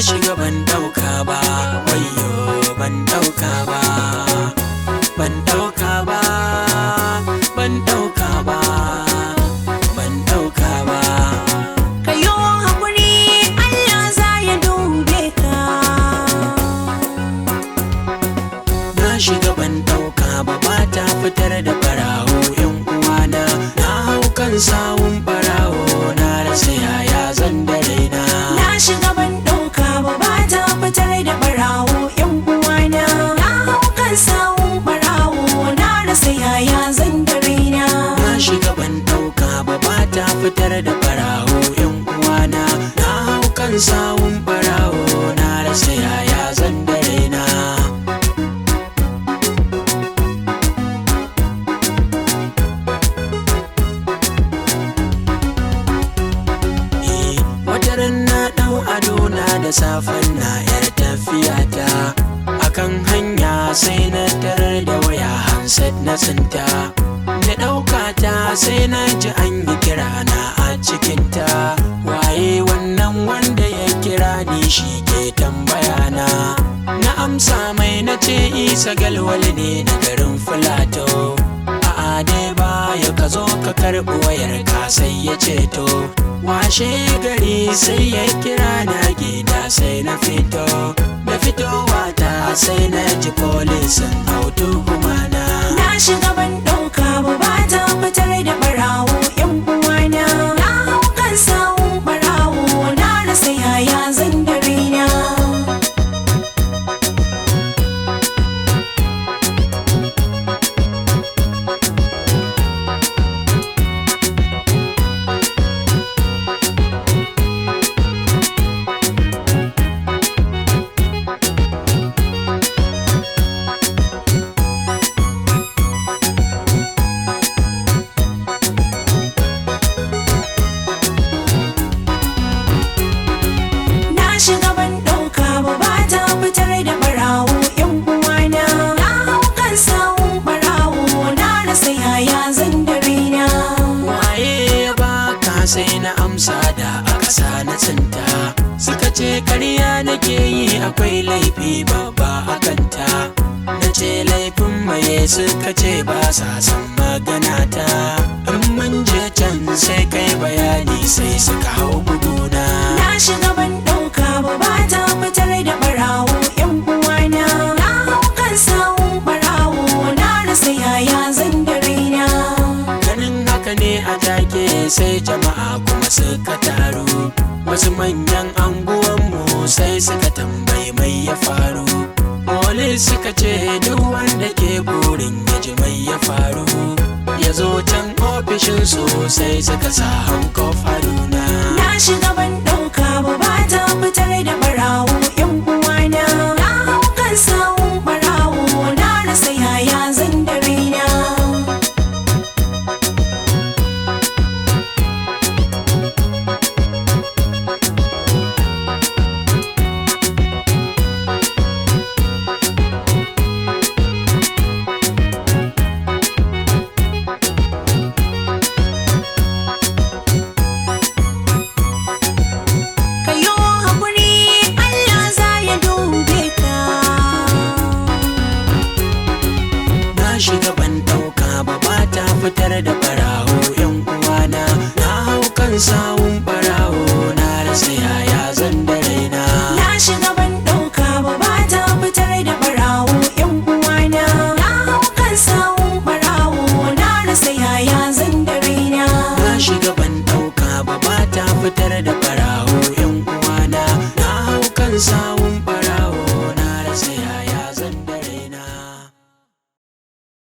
shiga ban dauka ba, wayyo ban dauka ba, ban dauka ba, ban dauka ba, ban dauka ba. Kayo hakuri Allah za ya dube ka. Na shiga ban dauka ba, ba ta fitar da barawo yan uwana. Na hau kan sawun barawo na rasa yaya zan da raina. Na shiga ban dauka ba, ba ta fitar da barawo yan uwana. Na hau kan sawun barawo na rasa yaya zan da raina. Na shiga ban dauka ba, ba ta fitar da barawo yan uwana. Na hau kan sawun barawo na rasa yaya zan da raina. Wataran na dau ado na da safen na yar tafiyata, akan hanya sai na tarar da waya handset na tsinta. Na ɗauka ta sai na ji an yi kira na a cikinta. Waye wannan wanda ya kira ni shi ke tambaya na. Na amsa mai na ce Isa Galwal ne na garin Filato. A'a dai ba ya ka zo ka karɓi wayar ka sai ya ce to. Washe gari sai ya kira na gida sai na fito. Da fitowa ta sai na ji polisin auto humana. Na shiga ban dauka ba, ba ta fitar da barawo yan uwana. Na hau kan sawun barawo na rasa yaya zan da raina. Na shiga ban dauka ba, ba ta fitar da barawo yan uwana. Na hau kan sawun barawo na rasa yaya zan da raina. Waye ya baka sai na amsa da a ƙasa na tsinta. Suka ce ƙarya nake yi akwai laifi babba a kanta. Na ce laifin maye suka ce ba sa san magana ta. In mun je can sai kai bayani sai suka hau buguna. Na shiga ban dauka ba, ba ta fitar da barawo yan uwana. Na hau kan sawun barawo na rasa yaya zan da raina. Ganin haka ne a take sai jama'a kuma suka taru. Wasu manyan anguwanmu sai suka tambayi mai ya faru. Polis suka ce duk wanda ke burin ya ji mai ya faru ya zo can ofishin su sai suka sa hankof hannu